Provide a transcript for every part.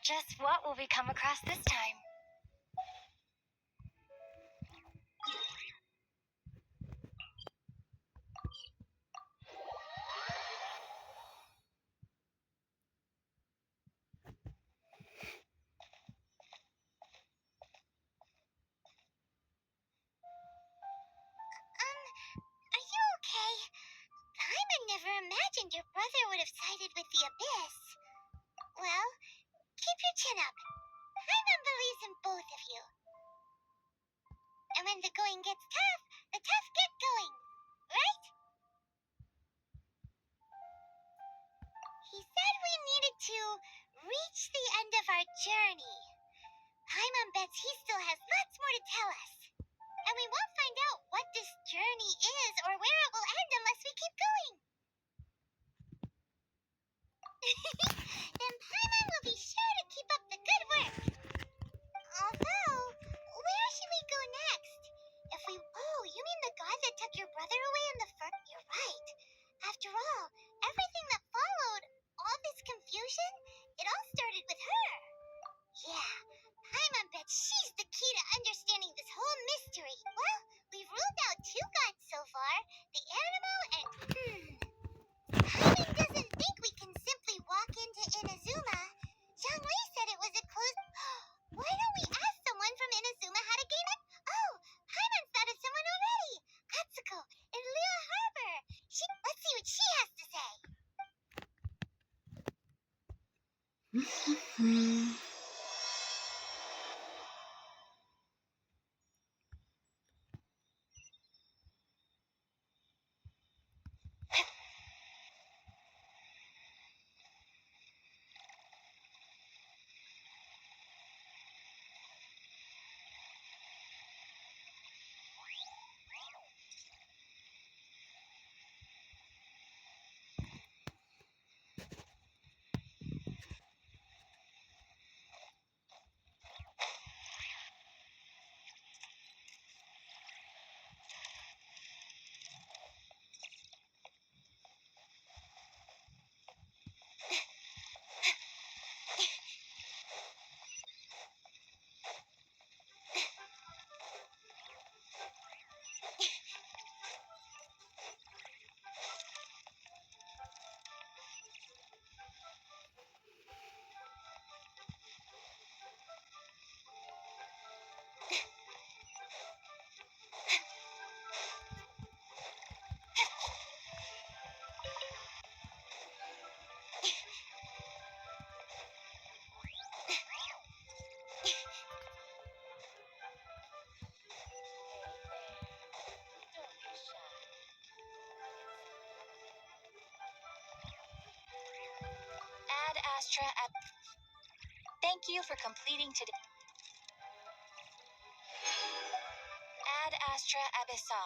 Just what will we come across this time? Are you okay? Paimon never imagined your brother would have sided with the Abyss. Well, keep your chin up. Paimon believes in both of you. And when the going gets tough, the tough get going. Right? He said we needed to reach the end of our journey. Paimon bets he still has lots more to tell us. And we won't find out what this journey is or where it will end unless we keep going. Then Paimon will be sure to keep up the good work. Although, where should we go next? Oh, you mean the god that took your brother away in the first? You're right. After all, everything that followed, all this confusion, it all started with her. Yeah, Paimon bets she's the key to understanding this whole mystery. Well, we've ruled out two gods so far, the animal and... Paimon doesn't think we can simply walk into Inazuma. Zhongli said it was a closed... Why don't we ask someone from Inazuma how to gain it? Oh, Paimon's thought of someone already. Katsuko in Lua Harbor. Let's see what she has to say. Ad Astra at... Thank you for completing today. Ad Astra Abyssa.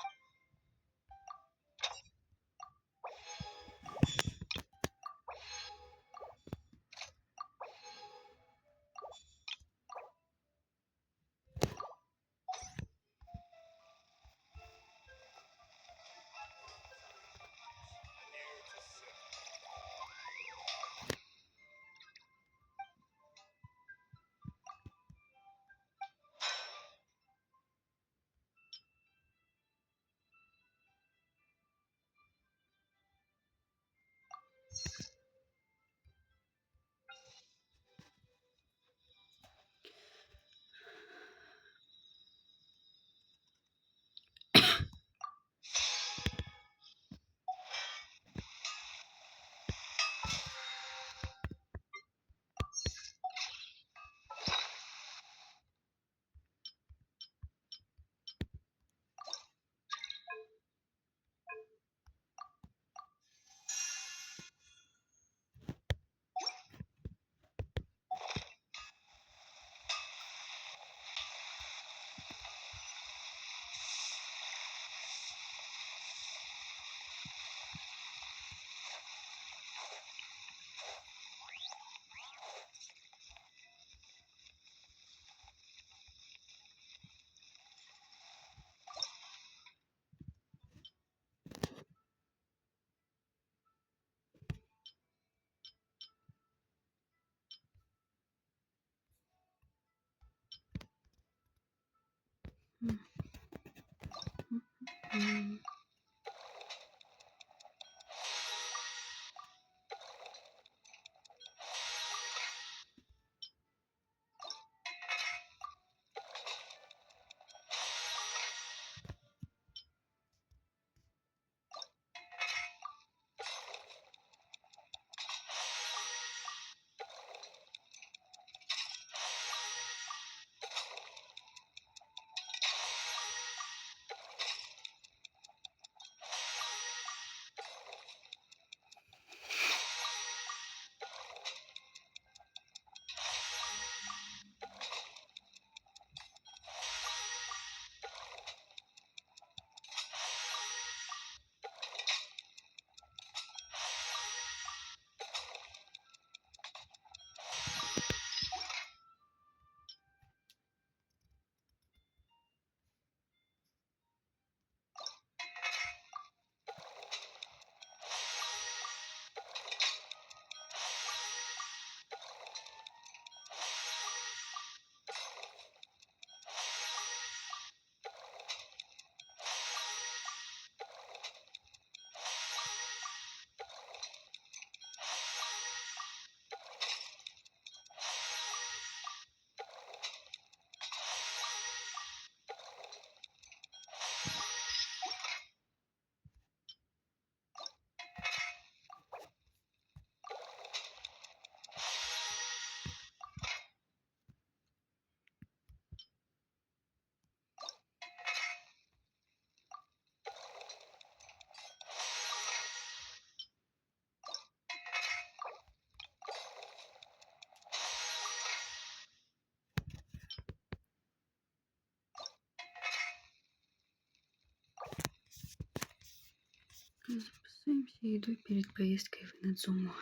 Запасаемся едой перед поездкой в Инадзуму.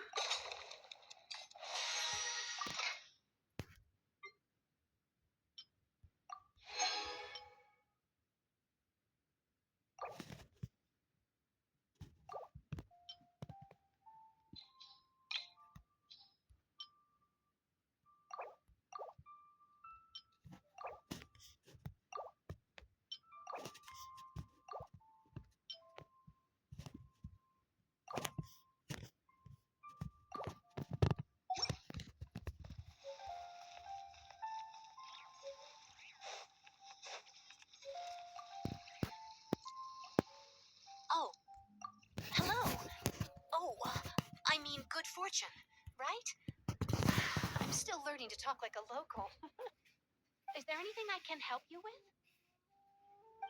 Oh, hello. Oh, I mean good fortune, right? I'm still learning to talk like a local. Is there anything I can help you with?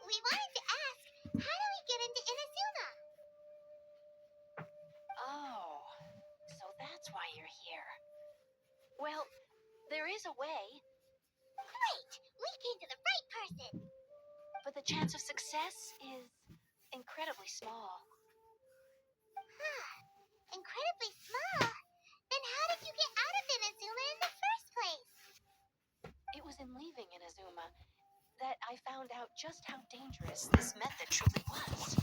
We wanted to ask, how do we get into Inazuma? Oh, so that's why you're here. Well, there is a way, Great! We came to the right person! but the chance of success is incredibly small. Huh. Incredibly small? Then how did you get out of Inazuma in the first place? It was in leaving Inazuma that I found out just how dangerous this method truly was.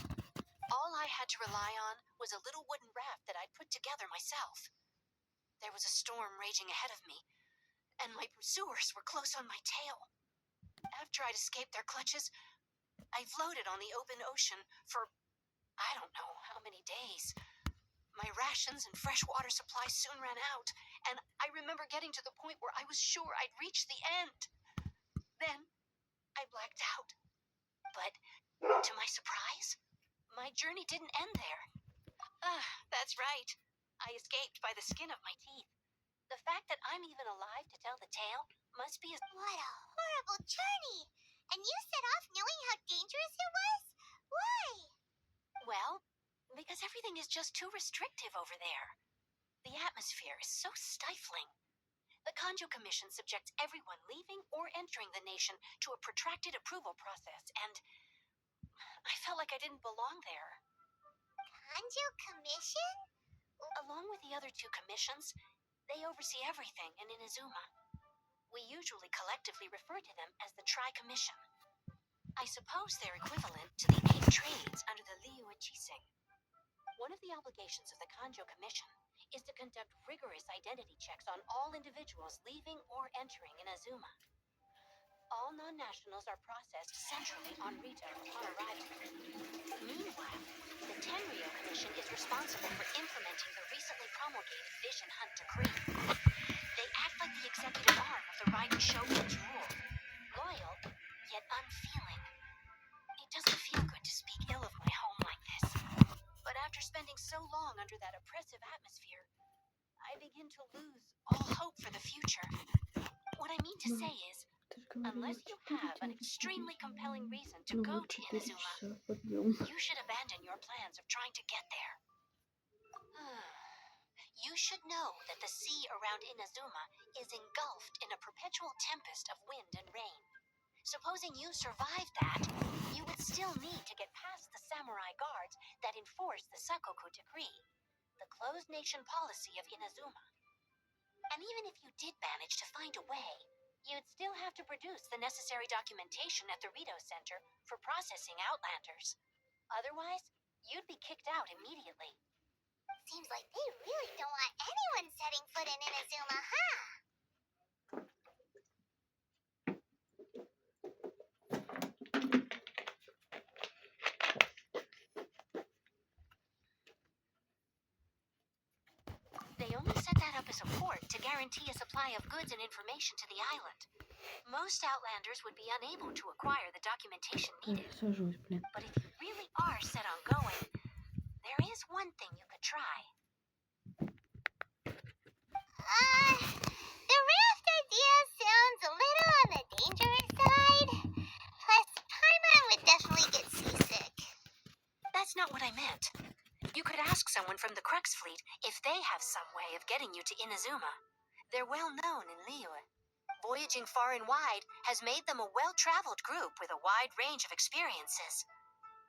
All I had to rely on was a little wooden raft that I'd put together myself. There was a storm raging ahead of me, and my pursuers were close on my tail. After I'd escaped their clutches, I floated on the open ocean for I don't know how many days. My rations and fresh water supplies soon ran out, and I remember getting to the point where I was sure I'd reached the end. Then I blacked out. But to my surprise, my journey didn't end there. That's right. I escaped by the skin of my teeth. The fact that I'm even alive to tell the tale must be as... What a horrible journey! And you set off knowing how dangerous it was? Why? Well, because everything is just too restrictive over there. The atmosphere is so stifling. The Kanjo Commission subjects everyone leaving or entering the nation to a protracted approval process, and I felt like I didn't belong there. Kanjo Commission? Along with the other two commissions, they oversee everything in Inazuma. We usually collectively refer to them as the Tri-Commission. I suppose they're equivalent to the 8 trades under the Liu Ichising. One of the obligations of the Kanjo Commission is to conduct rigorous identity checks on all individuals leaving or entering Inazuma. All non-nationals are processed centrally on Rito upon arrival. Meanwhile, the Tenryo Commission is responsible for implementing the recently promulgated Vision Hunt Decree. They act like the executive arm of the Raiden Shogun's rule. Loyal, yet unfeeling. It doesn't feel good to speak ill of my home like this. But after spending so long under that oppressive atmosphere, I begin to lose all hope for the future. What I mean to say is, Ты же говорила, unless you 4 have an дня extremely ходить. compelling reason to Ну go вот to 4 Inazuma, часа подъем. you should abandon your plans of trying to get there. You should know that the sea around Inazuma is engulfed in a perpetual tempest of wind and rain. Supposing you survived that, you would still need to get past the samurai guards that enforce the Sakoku Decree, the closed nation policy of Inazuma. And even if you did manage to find a way, you'd still have to produce the necessary documentation at the Rito Center for processing Outlanders. Otherwise, you'd be kicked out immediately. Seems like they really don't want anyone setting foot in Inazuma, huh? They only set that up as a port to guarantee a supply of goods and information to the island. Most Outlanders would be unable to acquire the documentation needed. Сажусь, блин. But if you really are set on going, there is one thing you could try. The raft idea sounds a little on the dangerous side. Plus, Paimon would definitely get seasick. That's not what I meant. You could ask someone from the Crux Fleet if they have some way of getting you to Inazuma. They're well known in Liyue. Voyaging far and wide has made them a well-traveled group with a wide range of experiences.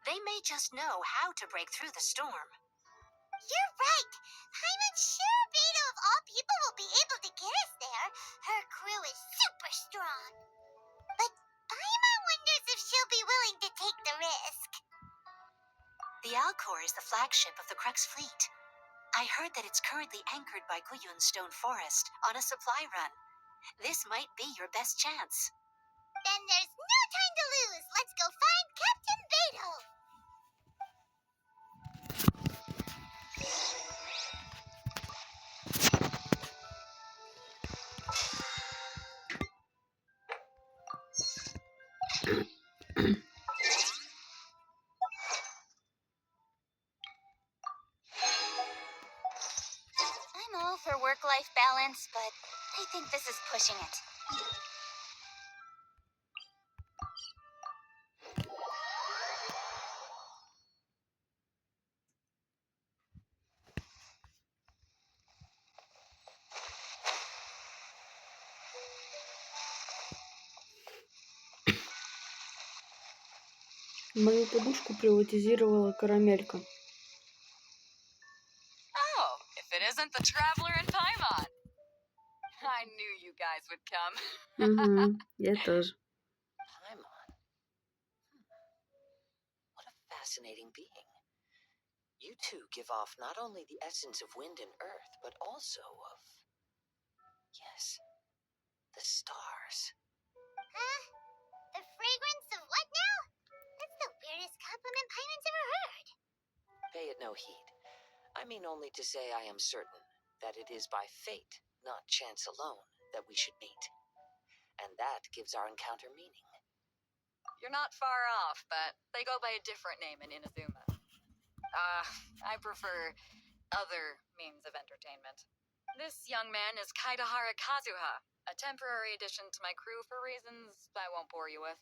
They may just know how to break through the storm. You're right. Paimon's sure Beto of all people will be able to get us there. Her crew is super strong. But Paimon wonders if she'll be willing to take the risk. The Alcor is the flagship of the Crux Fleet. I heard that it's currently anchored by Guyun's Stone Forest on a supply run. This might be your best chance. Then there's no time to lose. Let's go find Captain Beto. I'm all for work-life balance, but I think this is pushing it. Мою подушку приватизировала карамелька. Oh, if it isn't the Traveler and Paimon. I knew you guys would come. Угу, я тоже. Paimon. What a fascinating being. You two give off not only the essence of wind and earth, but also of... yes, the stars. Huh? The fragrance of what now? That's the weirdest compliment Paimon's ever heard. Pay it no heed. I mean only to say I am certain that it is by fate, not chance alone, that we should meet. And that gives our encounter meaning. You're not far off, but they go by a different name in Inazuma. I prefer other means of entertainment. This young man is Kaidahara Kazuha, a temporary addition to my crew for reasons I won't bore you with.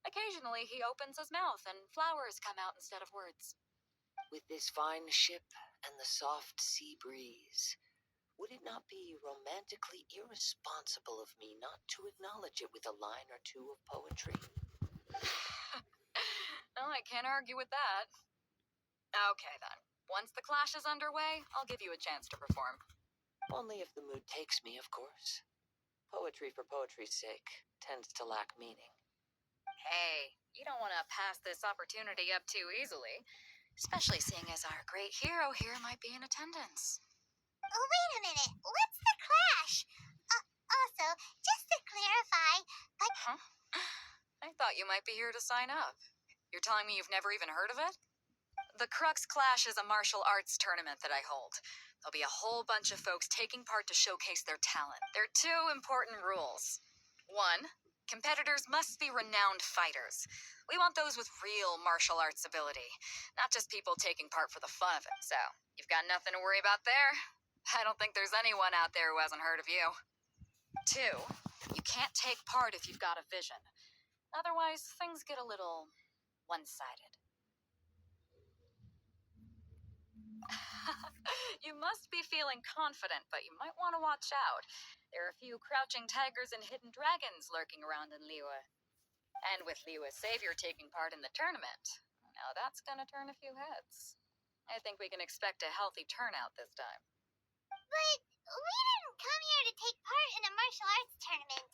Occasionally, he opens his mouth and flowers come out instead of words. With this fine ship and the soft sea breeze, would it not be romantically irresponsible of me not to acknowledge it with a line or two of poetry? Oh, I can't argue with that. Okay, then. Once the clash is underway, I'll give you a chance to perform. Only if the mood takes me, of course. Poetry for poetry's sake tends to lack meaning. Hey, you don't want to pass this opportunity up too easily, especially seeing as our great hero here might be in attendance. Oh, wait a minute. What's the clash? Also, just to clarify, Huh? thought you might be here to sign up. You're telling me you've never even heard of it? The Crux Clash is a martial arts tournament that I hold. There'll be a whole bunch of folks taking part to showcase their talent. There are two important rules. One, competitors must be renowned fighters. We want those with real martial arts ability, not just people taking part for the fun of it. So, you've got nothing to worry about there. I don't think there's anyone out there who hasn't heard of you. Two, you can't take part if you've got a vision. Otherwise, things get a little one-sided. You must be feeling confident, but you might want to watch out. There are a few crouching tigers and hidden dragons lurking around in Liyue. And with Liyue's savior taking part in the tournament, now that's gonna turn a few heads. I think we can expect a healthy turnout this time. But we didn't come here to take part in a martial arts tournament.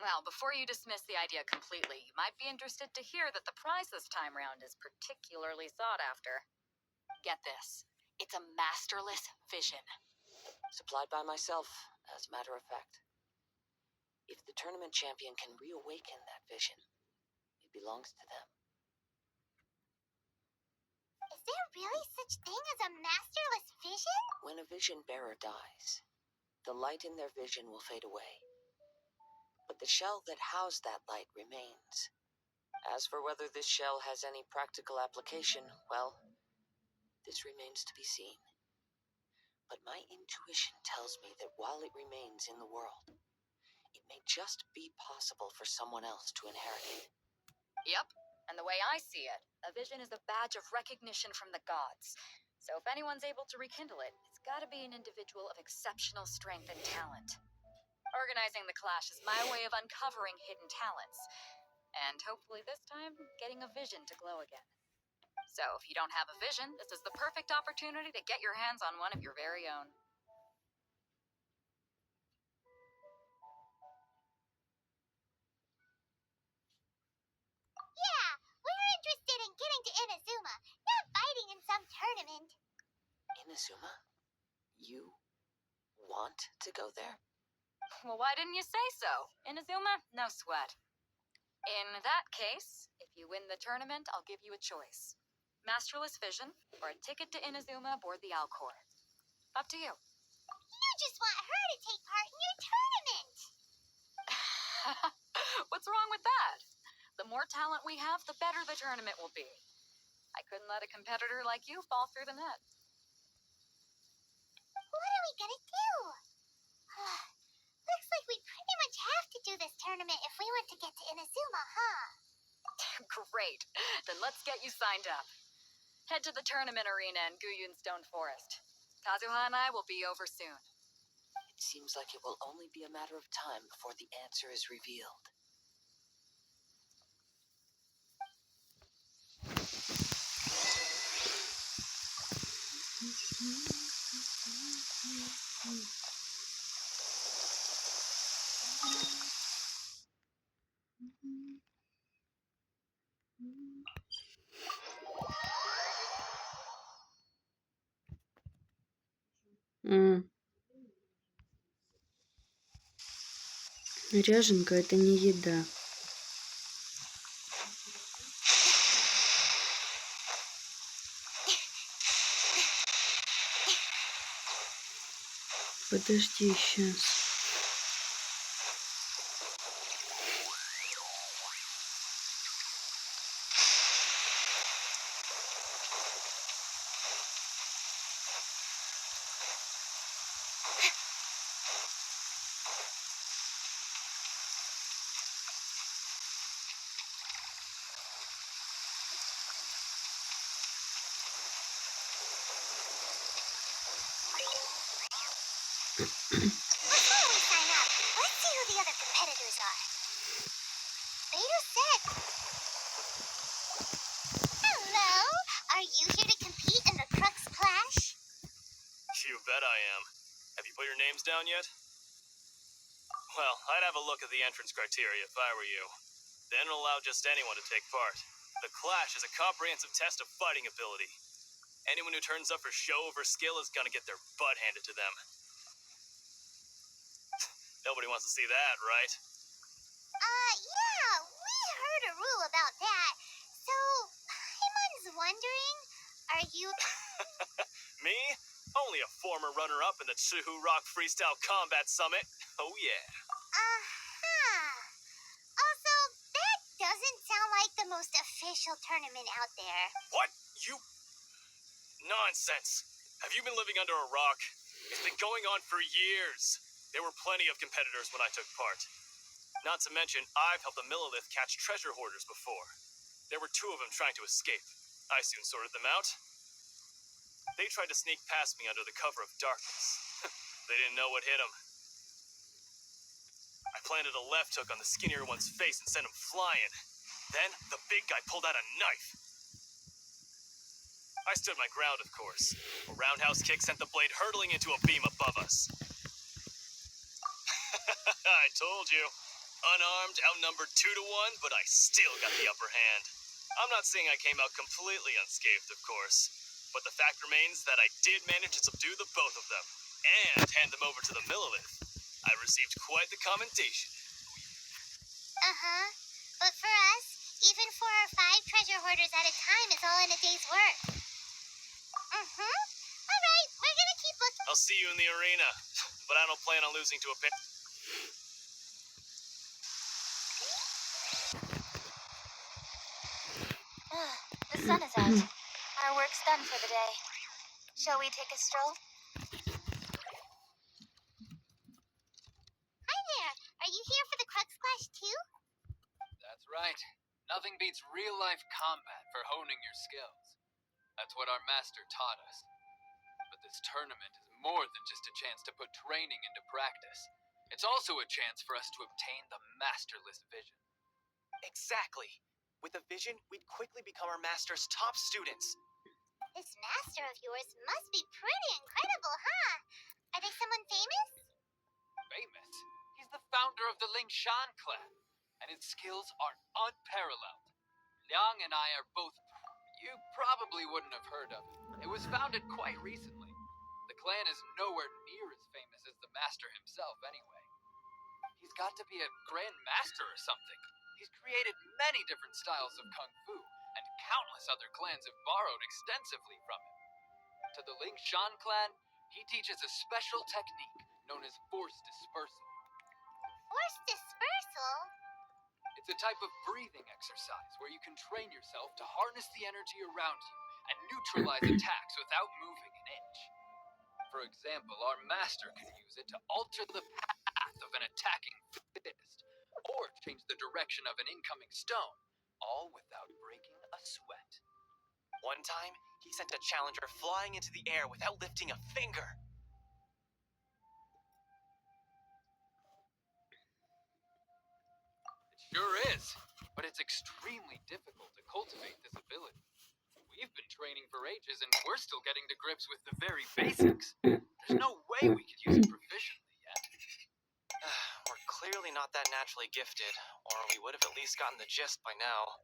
Well, before you dismiss the idea completely, you might be interested to hear that the prize this time round is particularly sought after. Get this. It's a masterless vision. Supplied by myself, as a matter of fact. If the tournament champion can reawaken that vision, it belongs to them. Is there really such thing as a masterless vision? When a vision bearer dies, the light in their vision will fade away. But the shell that housed that light remains. As for whether this shell has any practical application, well, this remains to be seen. But my intuition tells me that while it remains in the world, it may just be possible for someone else to inherit it. Yep. And the way I see it, a vision is a badge of recognition from the gods. So if anyone's able to rekindle it, it's gotta be an individual of exceptional strength and talent. Organizing the clash is my way of uncovering hidden talents. And hopefully this time, getting a vision to glow again. So if you don't have a vision, this is the perfect opportunity to get your hands on one of your very own. Yeah, we're interested in getting to Inazuma, not fighting in some tournament. Inazuma? You want to go there? Well, why didn't you say so? Inazuma? No sweat. In that case, if you win the tournament, I'll give you a choice. Masterless Vision, or a ticket to Inazuma aboard the Alcor. Up to you. You just want her to take part in your tournament. What's wrong with that? The more talent we have, the better the tournament will be. I couldn't let a competitor like you fall through the net. What are we gonna do? Looks like we pretty much have to do this tournament if we want to get to Inazuma, huh? Great. Then let's get you signed up. Head to the tournament arena in Guyun Stone Forest. Kazuha and I will be over soon. It seems like it will only be a matter of time before the answer is revealed. Ряженка это не еда. Подожди сейчас. Before we sign up, let's see who the other competitors are. Beta said. Hello, are you here to compete in the Crux Clash? You bet I am. Have you put your names down yet? Well, I'd have a look at the entrance criteria if I were you. Then it'll allow just anyone to take part. The Clash is a comprehensive test of fighting ability. Anyone who turns up for show over skill is gonna get their butt handed to them. Nobody wants to see that, right? Yeah, we heard former runner-up in the Chihu Rock Freestyle Combat Summit. Oh yeah. Uh-huh. Also, that doesn't sound like the most official tournament out there. What? You... Nonsense. Have you been living under a rock? It's been going on for years. There were plenty of competitors when I took part. Not to mention, I've helped the Millilith catch treasure hoarders before. There were 2 of them trying to escape. I soon sorted them out. They tried to sneak past me under the cover of darkness. They didn't know what hit them. I planted a left hook on the skinnier one's face and sent him flying. Then, the big guy pulled out a knife. I stood my ground, of course. A roundhouse kick sent the blade hurtling into a beam above us. I told you. Unarmed, outnumbered 2 to 1, but I still got the upper hand. I'm not saying I came out completely unscathed, of course. But the fact remains that I did manage to subdue the both of them, and hand them over to the Millilith. I received quite the commendation. Uh-huh. But for us, even 4 or 5 treasure hoarders at a time is all in a day's work. Mm-hmm. All right, we're gonna keep looking. I'll see you in the arena, but I don't plan on losing to a pin. The sun is out. Our work's done for the day. Shall we take a stroll? Hi there. Are you here for the Crux Clash too? That's right. Nothing beats real-life combat for honing your skills. That's what our master taught us. But this tournament is more than just a chance to put training into practice. It's also a chance for us to obtain the masterless vision. Exactly. With a vision, we'd quickly become our master's top students. This master of yours must be pretty incredible, huh? Are they someone famous? Famous? He's the founder of the Lingshan clan, and his skills are unparalleled. Liang and I are both... You probably wouldn't have heard of it. It was founded quite recently. The clan is nowhere near as famous as the master himself, anyway. He's got to be a grand master or something. He's created many different styles of kung fu, and countless other clans have borrowed extensively from him. To the Lingshan clan, he teaches a special technique known as force dispersal. Force dispersal? It's a type of breathing exercise where you can train yourself to harness the energy around you and neutralize attacks without moving an inch. For example, our master can use it to alter the path of an attacking fist, or change the direction of an incoming stone, all without breaking a sweat. One time, he sent a challenger flying into the air without lifting a finger. It sure is, but it's extremely difficult to cultivate this ability. We've been training for ages and we're still getting to grips with the very basics. There's no way we could use it proficiently yet. We're clearly not that naturally gifted, or we would have at least gotten the gist by now.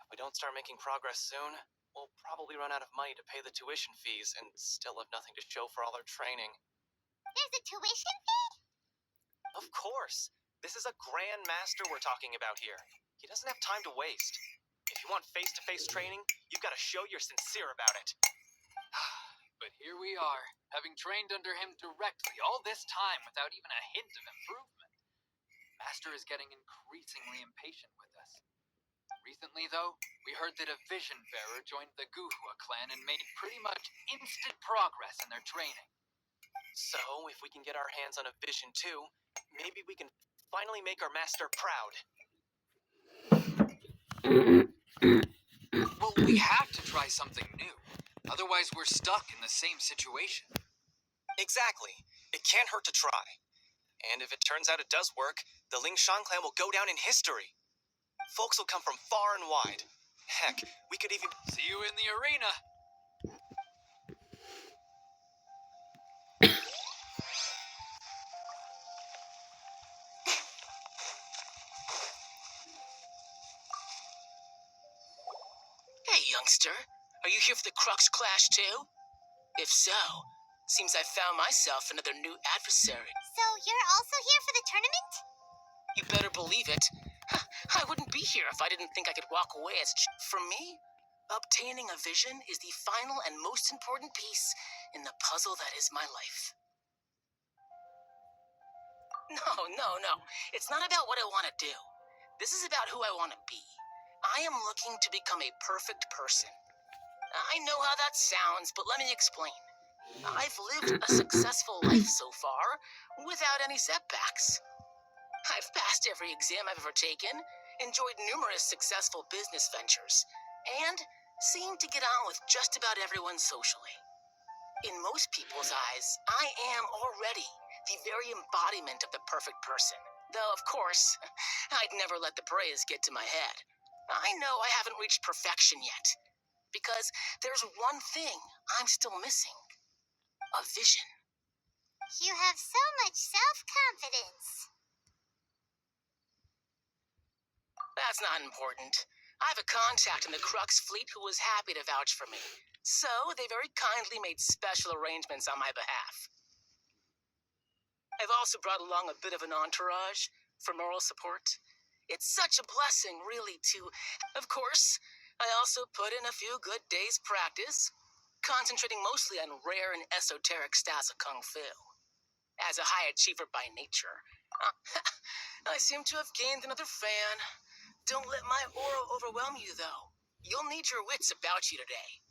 If we don't start making progress soon, we'll probably run out of money to pay the tuition fees and still have nothing to show for all our training. There's a tuition fee? Of course! This is a grand master we're talking about here. He doesn't have time to waste. If you want face-to-face training, you've got to show you're sincere about it. But here we are, having trained under him directly all this time without even a hint of improvement. Master is getting increasingly impatient with us. Recently, though, we heard that a vision bearer joined the Guhua clan and made pretty much instant progress in their training. So, if we can get our hands on a vision too, maybe we can finally make our master proud. Well, we have to try something new. Otherwise, we're stuck in the same situation. Exactly. It can't hurt to try. And if it turns out it does work, the Lingshan clan will go down in history. Folks will come from far and wide. Heck, we could even... See you in the arena. Hey, youngster. Are you here for the Crux Clash, too? If so, seems I found myself another new adversary. So you're also here for the tournament? You better believe it. I wouldn't be here if I didn't think I could walk away as from me. Obtaining a vision is the final and most important piece in the puzzle that is my life. No. It's not about what I want to do. This is about who I want to be. I am looking to become a perfect person. I know how that sounds, but let me explain. I've lived a successful life so far without any setbacks. I've passed every exam I've ever taken, enjoyed numerous successful business ventures, and seem to get on with just about everyone socially. In most people's eyes, I am already the very embodiment of the perfect person. Though, of course, I'd never let the praise get to my head. I know I haven't reached perfection yet, because there's one thing I'm still missing. A vision. You have so much self-confidence. That's not important. I have a contact in the Crux fleet who was happy to vouch for me, so they very kindly made special arrangements on my behalf. I've also brought along a bit of an entourage for moral support. It's such a blessing, really, to... Of course, I also put in a few good days' practice, concentrating mostly on rare and esoteric styles of Kung Fu. As a high achiever by nature, I seem to have gained another fan. Don't let my aura overwhelm you, though. You'll need your wits about you today.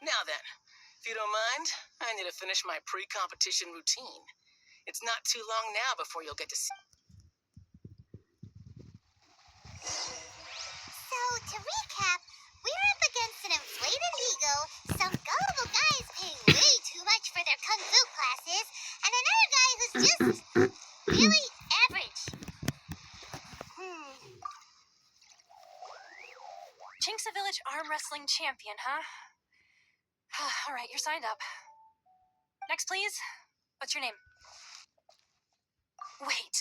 Now then, if you don't mind, I need to finish my pre-competition routine. It's not too long now before you'll get to see... So, to recap, we're up against an inflated ego, some gullible guys paying way too much for their kung fu classes, and another guy who's just really average. Jinxa Village arm wrestling champion, huh? All right, you're signed up. Next, please. What's your name? Wait,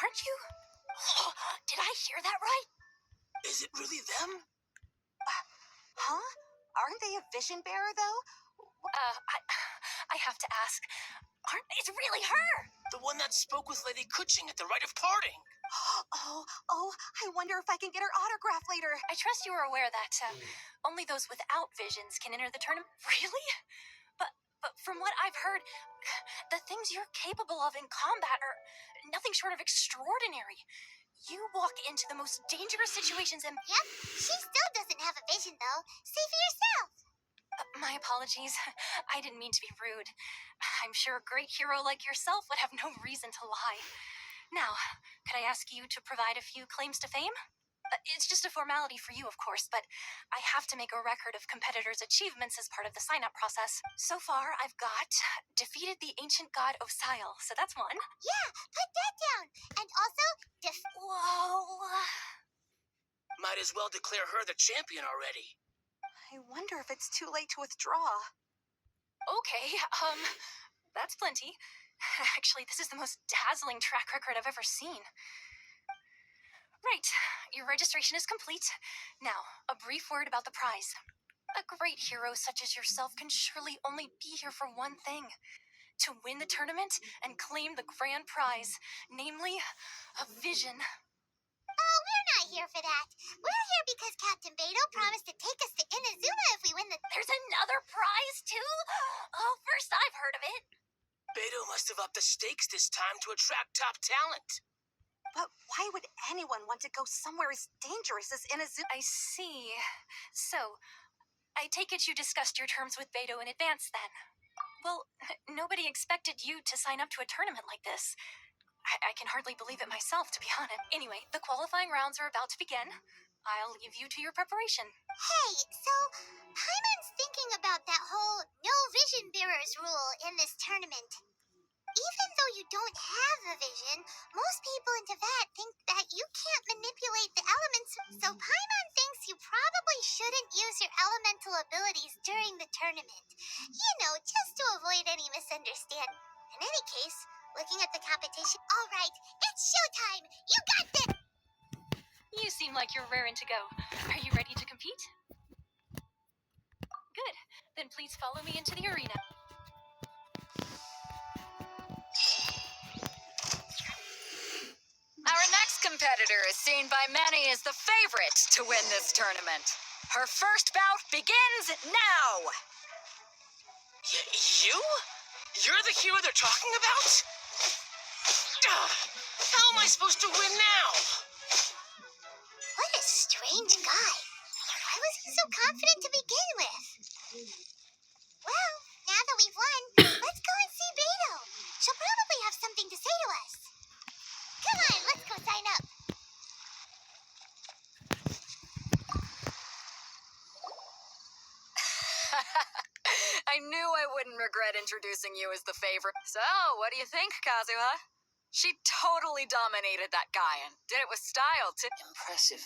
aren't you? Did I hear that right? Is it really them? Huh? Aren't they a vision bearer, though? I have to ask. It's really her! The one that spoke with Lady Kuching at the rite of parting. Oh, I wonder if I can get her autograph later. I trust you are aware that only those without visions can enter the tournament. Really? But from what I've heard, the things you're capable of in combat are nothing short of extraordinary. You walk into the most dangerous situations and... Yep, she still doesn't have a vision, though. See for yourself. My apologies. I didn't mean to be rude. I'm sure a great hero like yourself would have no reason to lie. Now, could I ask you to provide a few claims to fame? It's just a formality for you, of course, but I have to make a record of competitors' achievements as part of the sign-up process. So far, I've got defeated the ancient god Osile, so that's one. Yeah, put that down. And also, Whoa. Might as well declare her the champion already. I wonder if it's too late to withdraw. Okay, that's plenty. Actually, this is the most dazzling track record I've ever seen. Right, your registration is complete. Now, a brief word about the prize. A great hero such as yourself can surely only be here for one thing. To win the tournament and claim the grand prize, namely, a vision. Oh, we're not here for that. We're here because Captain Beto promised to take us to Inazuma if we win the... There's another prize, too? Oh, first I've heard of it. Beto must have upped the stakes this time to attract top talent. But why would anyone want to go somewhere as dangerous as Inazuma? I see. So, I take it you discussed your terms with Beto in advance, then? Well, nobody expected you to sign up to a tournament like this. I can hardly believe it myself, to be honest. Anyway, the qualifying rounds are about to begin. I'll leave you to your preparation. Hey, so Paimon's thinking about that whole no vision bearers rule in this tournament. Even though you don't have a vision, most people in Teyvat think that you can't manipulate the elements, so Paimon thinks you probably shouldn't use your elemental abilities during the tournament. You know, just to avoid any misunderstanding. In any case, looking at the competition... All right, it's showtime! You got this! You seem like you're raring to go. Are you ready to compete? Good. Then please follow me into the arena. Our next competitor is seen by many as the favorite to win this tournament. Her first bout begins now! You? You're the hero they're talking about? How am I supposed to win now? What a strange guy. Why was he so confident to begin with? Well, now that we've won, let's go and see Beto. She'll probably have something to say to us. Come on, let's go sign up. I knew I wouldn't regret introducing you as the favorite. So, what do you think, Kazuha? She totally dominated that guy and did it with style, too. Impressive.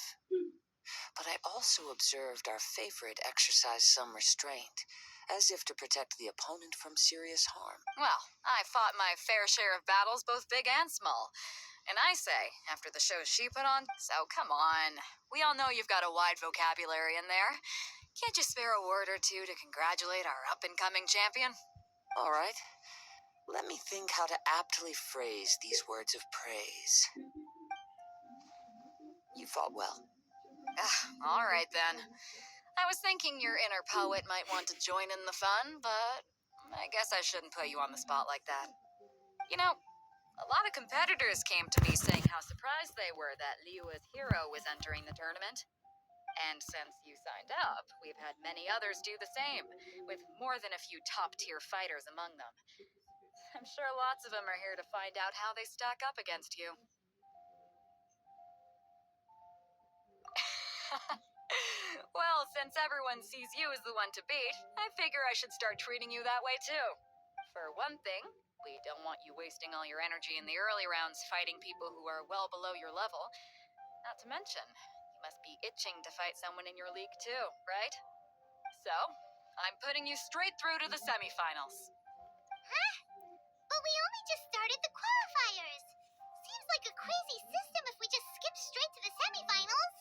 But I also observed our favorite exercise some restraint, as if to protect the opponent from serious harm. Well, I fought my fair share of battles, both big and small. And I say, after the show she put on, so come on. We all know you've got a wide vocabulary in there. Can't you spare a word or two to congratulate our up-and-coming champion? All right. Let me think how to aptly phrase these words of praise. You fought well. All right, then. I was thinking your inner poet might want to join in the fun, but I guess I shouldn't put you on the spot like that. You know, a lot of competitors came to me saying how surprised they were that Liua's hero was entering the tournament. And since you signed up, we've had many others do the same, with more than a few top-tier fighters among them. I'm sure lots of them are here to find out how they stack up against you. Well, since everyone sees you as the one to beat, I figure I should start treating you that way too. For one thing, we don't want you wasting all your energy in the early rounds fighting people who are well below your level. Not to mention, you must be itching to fight someone in your league too, right? So, I'm putting you straight through to the semifinals. Huh? But we only just started the qualifiers. Seems like a crazy system if we just skip straight to the semifinals.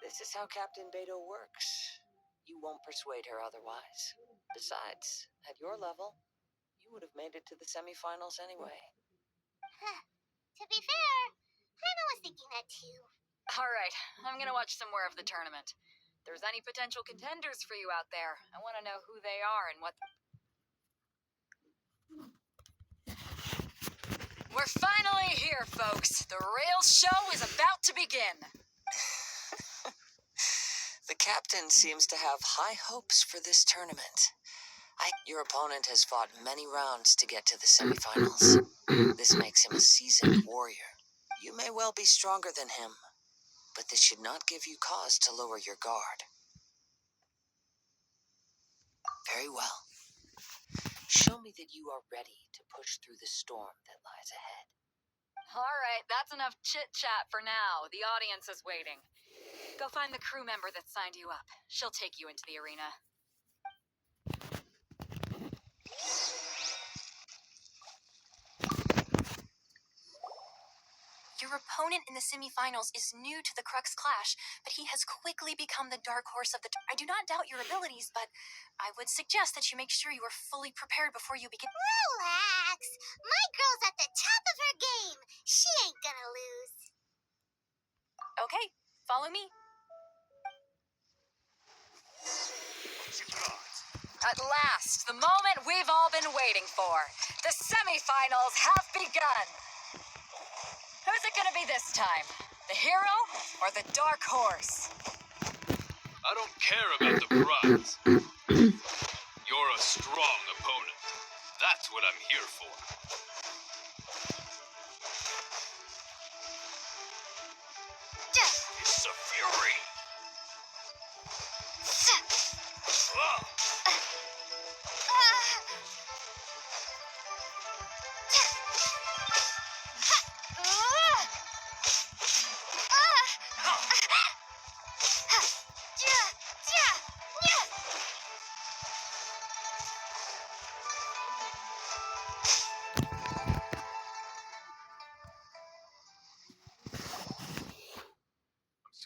This is how Captain Beto works. You won't persuade her otherwise. Besides, at your level, you would have made it to the semifinals anyway. To be fair, Paimon was thinking that too. All right, I'm gonna watch some more of the tournament. If there's any potential contenders for you out there, I want to know who they are and what... We're finally here, folks. The real show is about to begin. The captain seems to have high hopes for this tournament. Your opponent has fought many rounds to get to the semifinals. This makes him a seasoned warrior. You may well be stronger than him, but this should not give you cause to lower your guard. Very well. Show me that you are ready to push through the storm that lies ahead. All right, that's enough chit-chat for now. The audience is waiting. Go find the crew member that signed you up. She'll take you into the arena. Your opponent in the semifinals is new to the Crux Clash, but he has quickly become the dark horse of the... I do not doubt your abilities, but I would suggest that you make sure you are fully prepared before you begin. Relax. My girl's at the top of her game. She ain't gonna lose. Okay, follow me. At last, the moment we've all been waiting for. The semifinals have begun. Who's it gonna be this time? The hero or the dark horse? I don't care about the prize. You're a strong opponent. That's what I'm here for. It's a fury. Ah!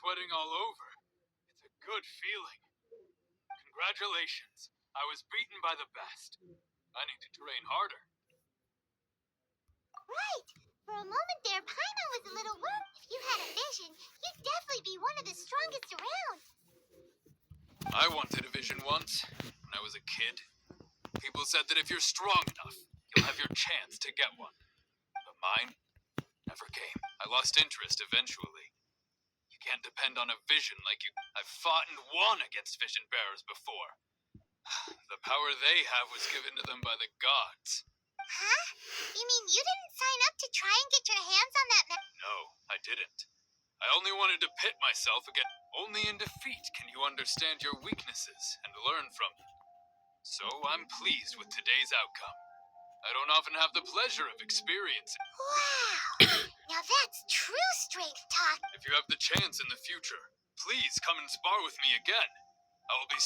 Sweating all over. It's a good feeling. Congratulations. I was beaten by the best. I need to train harder. Right. For a moment there, Paimon was a little worried. If you had a vision, you'd definitely be one of the strongest around. I wanted a vision once, when I was a kid. People said that if you're strong enough, you'll have your chance to get one. But mine never came. I lost interest eventually. You can't depend on a vision like you. I've fought and won against vision bearers before. The power they have was given to them by the gods. Huh? You mean you didn't sign up to try and get your hands on that No, I didn't. I only wanted to pit myself against. Only in defeat can you understand your weaknesses and learn from them. So I'm pleased with today's outcome. I don't often have the pleasure of experiencing. Wow! Now that's true strength talk. If you have the chance in the future, please come and spar with me again. I will be.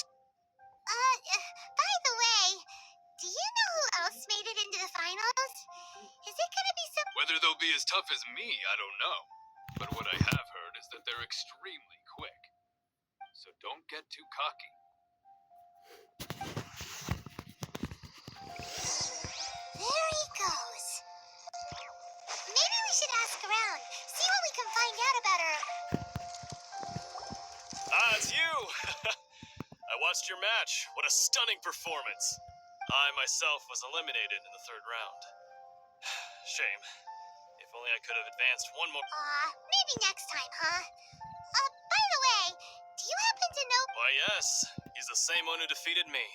By the way, do you know who else made it into the finals? Is it gonna be some... Whether they'll be as tough as me, I don't know. But what I have heard is that they're extremely quick. So don't get too cocky. There he goes. Maybe we should ask around, see what we can find out about her. Ah, it's you! I watched your match. What a stunning performance. I myself was eliminated in the third round. Shame. If only I could have advanced one more. Maybe next time, huh? By the way, do you happen to know... Why, yes. He's the same one who defeated me.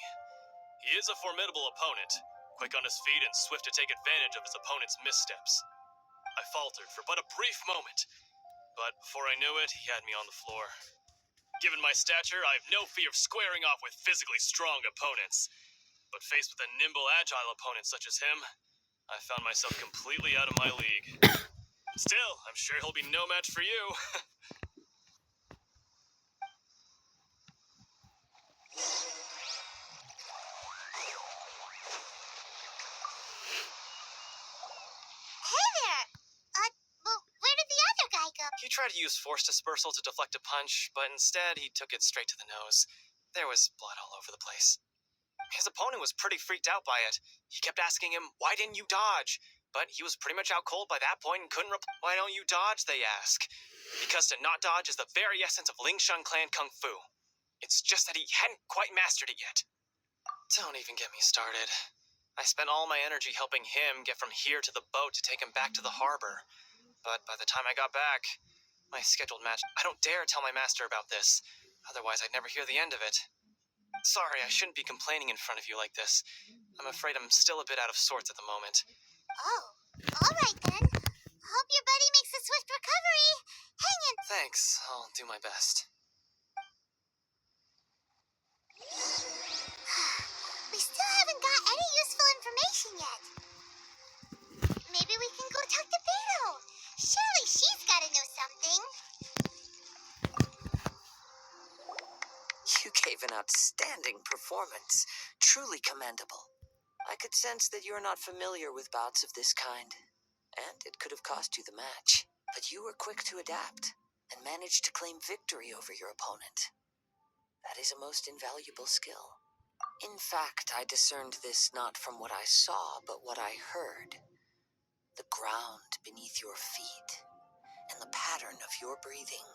He is a formidable opponent, quick on his feet and swift to take advantage of his opponent's missteps. I faltered for but a brief moment, but before I knew it, he had me on the floor. Given my stature, I have no fear of squaring off with physically strong opponents. But faced with a nimble, agile opponent such as him, I found myself completely out of my league. Still, I'm sure he'll be no match for you. Hey there! Well, where did the other guy go? He tried to use force dispersal to deflect a punch, but instead he took it straight to the nose. There was blood all over the place. His opponent was pretty freaked out by it. He kept asking him, "Why didn't you dodge?" But he was pretty much out cold by that point and couldn't reply. "Why don't you dodge?" they ask. Because to not dodge is the very essence of Lingshan clan kung fu. It's just that he hadn't quite mastered it yet. Don't even get me started. I spent all my energy helping him get from here to the boat to take him back to the harbor. But by the time I got back, my scheduled match... I don't dare tell my master about this. Otherwise, I'd never hear the end of it. Sorry, I shouldn't be complaining in front of you like this. I'm afraid I'm still a bit out of sorts at the moment. Oh, alright then. Hope your buddy makes a swift recovery. Hang in. Thanks, I'll do my best. We still haven't got any useful information yet. Maybe we can go talk to Beto. Surely she's gotta know something. You gave an outstanding performance. Truly commendable. I could sense that you're not familiar with bouts of this kind, and it could have cost you the match. But you were quick to adapt, and managed to claim victory over your opponent. That is a most invaluable skill. In fact, I discerned this not from what I saw, but what I heard. The ground beneath your feet, and the pattern of your breathing.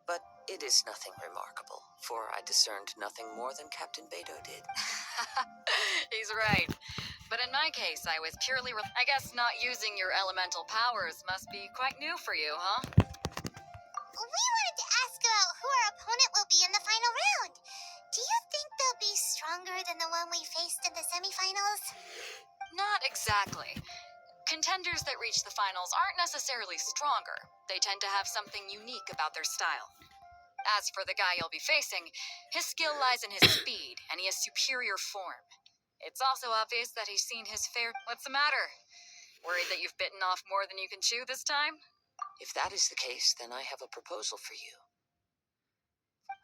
But it is nothing remarkable, for I discerned nothing more than Captain Beto did. He's right. But in my case, I was purely... I guess not using your elemental powers must be quite new for you, huh? We wanted to ask about who our opponent will be in the final round. Do you think they'll be stronger than the one we faced in the semifinals? Not exactly. Contenders that reach the finals aren't necessarily stronger. They tend to have something unique about their style. As for the guy you'll be facing, his skill lies in his speed, and he has superior form. It's also obvious that he's seen his fair... What's the matter? Worried that you've bitten off more than you can chew this time? If that is the case, then I have a proposal for you.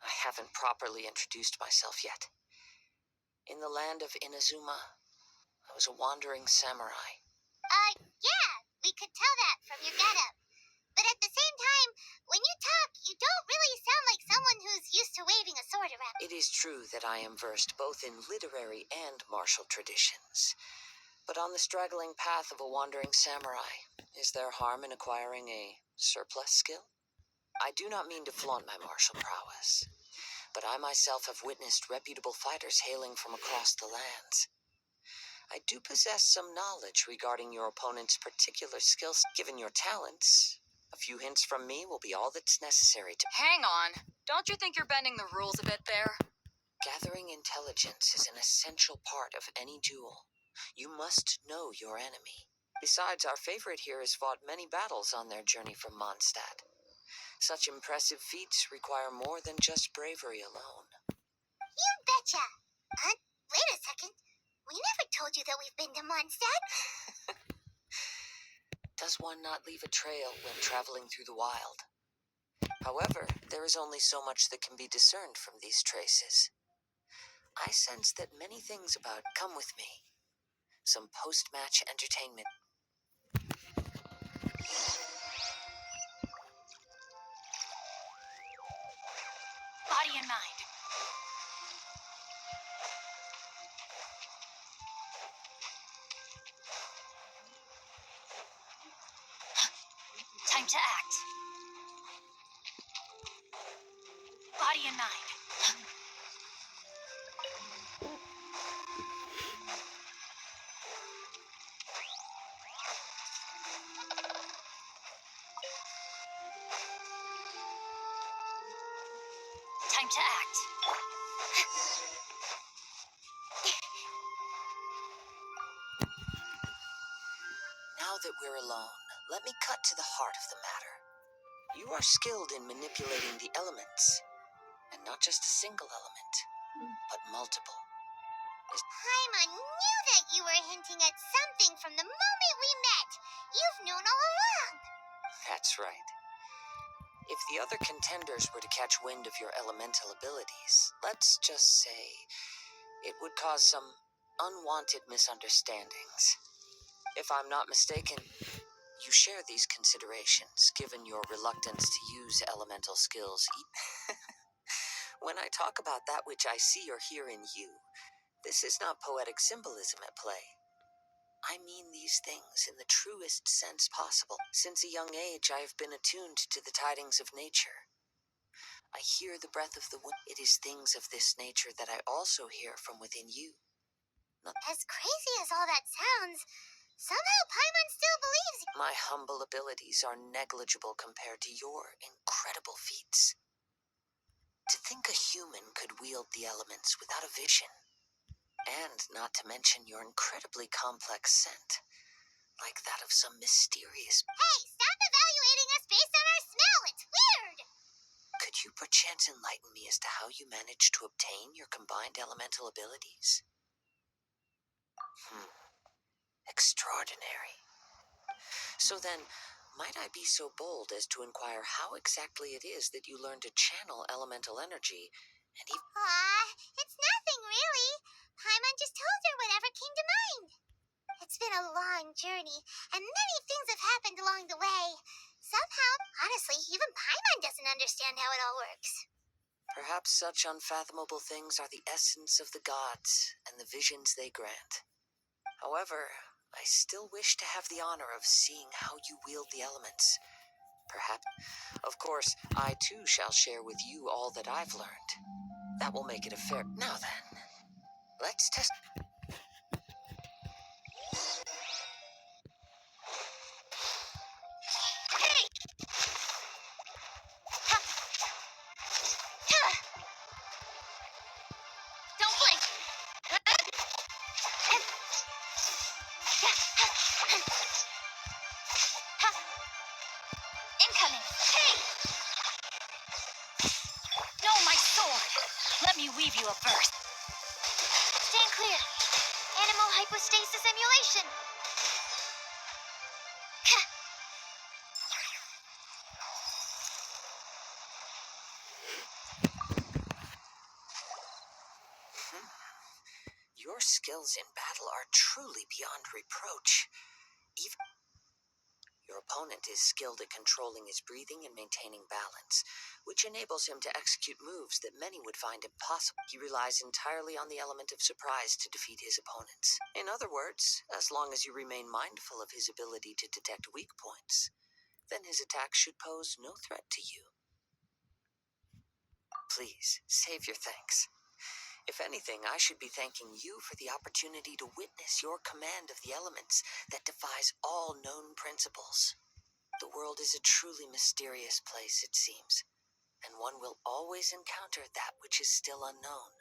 I haven't properly introduced myself yet. In the land of Inazuma, I was a wandering samurai. Yeah, we could tell that from your getup. But at the same time, when you talk, you don't really sound like someone who's used to waving a sword around. It is true that I am versed both in literary and martial traditions. But on the straggling path of a wandering samurai, is there harm in acquiring a surplus skill? I do not mean to flaunt my martial prowess, but I myself have witnessed reputable fighters hailing from across the lands. I do possess some knowledge regarding your opponent's particular skills. Given your talents, a few hints from me will be all that's necessary to... Hang on. Don't you think you're bending the rules a bit there? Gathering intelligence is an essential part of any duel. You must know your enemy. Besides, our favorite here has fought many battles on their journey from Mondstadt. Such impressive feats require more than just bravery alone. You betcha. Wait a second. We never told you that we've been to Mondstadt. Does one not leave a trail when traveling through the wild? However, there is only so much that can be discerned from these traces. I sense that many things about come with me. Some post-match entertainment. Body and mind. Time to act. Body and mind. Time to act. Now that we're alone, let me cut to the heart of the matter. You are skilled in manipulating the elements, and not just a single element, but multiple. Paimon knew that you were hinting at something from the moment we met. You've known all along. That's right. If the other contenders were to catch wind of your elemental abilities, let's just say it would cause some unwanted misunderstandings. If I'm not mistaken, you share these considerations, given your reluctance to use elemental skills. When I talk about that which I see or hear in you, this is not poetic symbolism at play. I mean these things in the truest sense possible. Since a young age, I have been attuned to the tidings of nature. I hear the breath of the wind. It is things of this nature that I also hear from within you. As crazy as all that sounds, somehow Paimon still believes you. My humble abilities are negligible compared to your incredible feats. To think a human could wield the elements without a vision, and not to mention your incredibly complex scent, like that of some mysterious... Hey, stop evaluating us based on our smell. It's weird. Could you perchance enlighten me as to how you managed to obtain your combined elemental abilities? Extraordinary. So then, might I be so bold as to inquire how exactly it is that you learned to channel elemental energy and even... It's nothing really. Paimon just told her whatever came to mind. It's been a long journey, and many things have happened along the way. Somehow, honestly, even Paimon doesn't understand how it all works. Perhaps such unfathomable things are the essence of the gods and the visions they grant. However, I still wish to have the honor of seeing how you wield the elements. Perhaps, of course, I too shall share with you all that I've learned. That will make it a fair... Now then, let's test... Don't blink. Incoming. Hey! No, my sword! Let me weave you a verse. Stand clear. Animal hypostasis emulation. Your skills in battle are truly beyond reproach. Even your opponent is skilled at controlling his breathing and maintaining balance, which enables him to execute moves that many would find impossible. He relies entirely on the element of surprise to defeat his opponents. In other words, as long as you remain mindful of his ability to detect weak points, then his attack should pose no threat to you. Please, save your thanks. If anything, I should be thanking you for the opportunity to witness your command of the elements that defies all known principles. The world is a truly mysterious place, it seems, and one will always encounter that which is still unknown.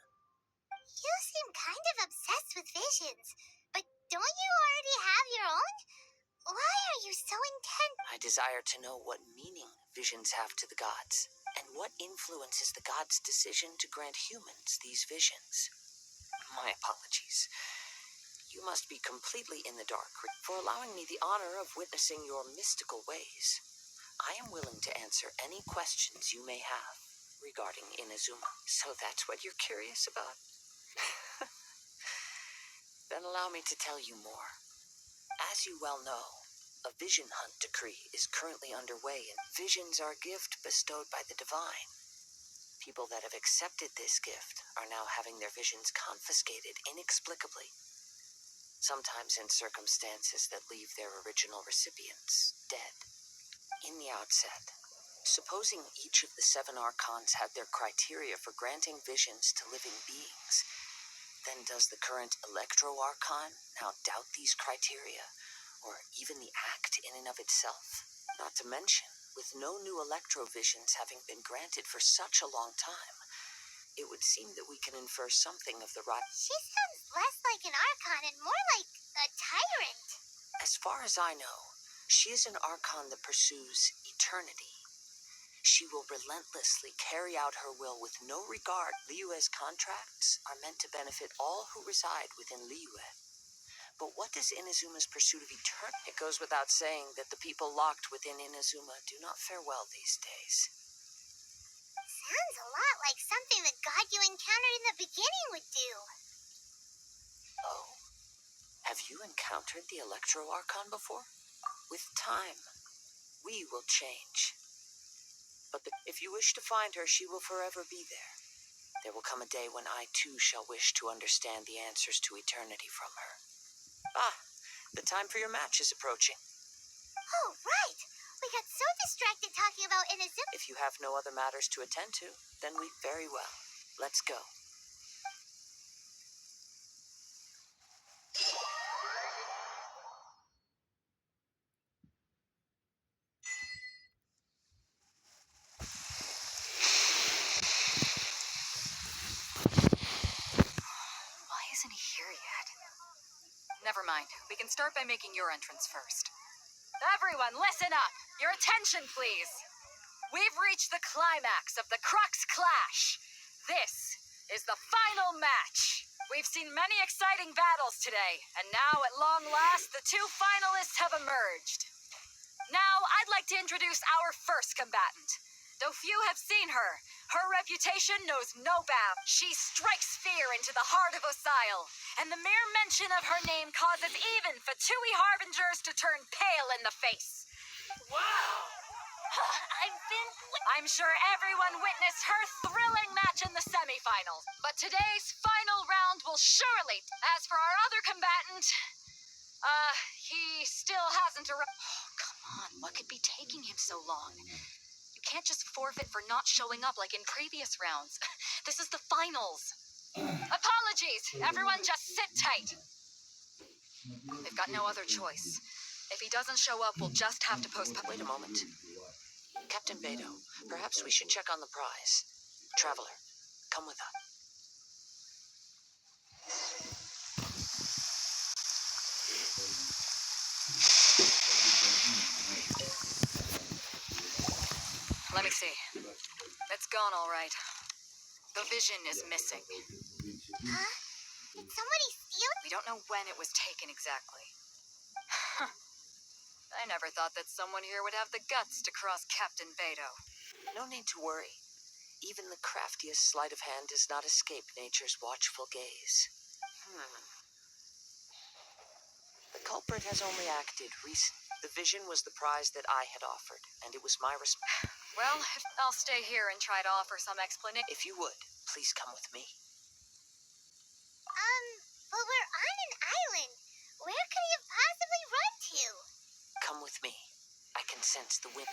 You seem kind of obsessed with visions, but don't you already have your own? Why are you so intent? I desire to know what meaning visions have to the gods, and what influences the gods' decision to grant humans these visions. My apologies. You must be completely in the dark for allowing me the honor of witnessing your mystical ways. I am willing to answer any questions you may have regarding Inazuma. So that's what you're curious about? Then allow me to tell you more. As you well know, a vision hunt decree is currently underway, and visions are a gift bestowed by the divine. People that have accepted this gift are now having their visions confiscated inexplicably, sometimes in circumstances that leave their original recipients dead. In the outset, supposing each of the 7 archons had their criteria for granting visions to living beings, then does the current Electro Archon now doubt these criteria, or even the act in and of itself? Not to mention, with no new Electro visions having been granted for such a long time, it would seem that we can infer something of the right. She sounds less like an Archon and more like a tyrant. As far as I know, she is an Archon that pursues eternity. She will relentlessly carry out her will with no regard. Liyue's contracts are meant to benefit all who reside within Liyue. But what does Inazuma's pursuit of eternity? It goes without saying that the people locked within Inazuma do not fare well these days. Sounds a lot like something the god you encountered in the beginning would do. Oh? Have you encountered the Electro Archon before? With time, we will change. But if you wish to find her, she will forever be there. There will come a day when I too shall wish to understand the answers to eternity from her. Ah, the time for your match is approaching. Oh, right. We got so distracted talking about Inazuma. If you have no other matters to attend to, then we very well. Let's go. Why isn't he here yet? Never mind. We can start by making your entrance first. Everyone, listen up! Your attention, please! We've reached the climax of the Crux Clash. This is the final match. We've seen many exciting battles today, and now at long last, the 2 finalists have emerged. Now, I'd like to introduce our first combatant. Though few have seen her, her reputation knows no bounds. She strikes fear into the heart of Osile, and the mere mention of her name causes even Fatui Harbingers to turn pale in the face. Wow! I'm sure everyone witnessed her thrilling match in the semifinals, but today's final round will surely. As for our other combatant, he still hasn't arrived. Oh, come on, what could be taking him so long? You can't just forfeit for not showing up like in previous rounds. This is the finals. Apologies, everyone just sit tight. They've got no other choice. If he doesn't show up, we'll just have to postpone. Wait a moment. Captain Beto, perhaps we should check on the prize. Traveler, come with us. Let me see. It's gone all right. The vision is missing. Huh? Did somebody steal it? We don't know when it was taken exactly. I never thought that someone here would have the guts to cross Captain Beto. No need to worry. Even the craftiest sleight of hand does not escape nature's watchful gaze. The culprit has only acted recently. The vision was the prize that I had offered, and it was my Well, I'll stay here and try to offer some explanation. If you would, please come with me. But we're on an island. Where could he have possibly run to? Come with me. I can sense the wind.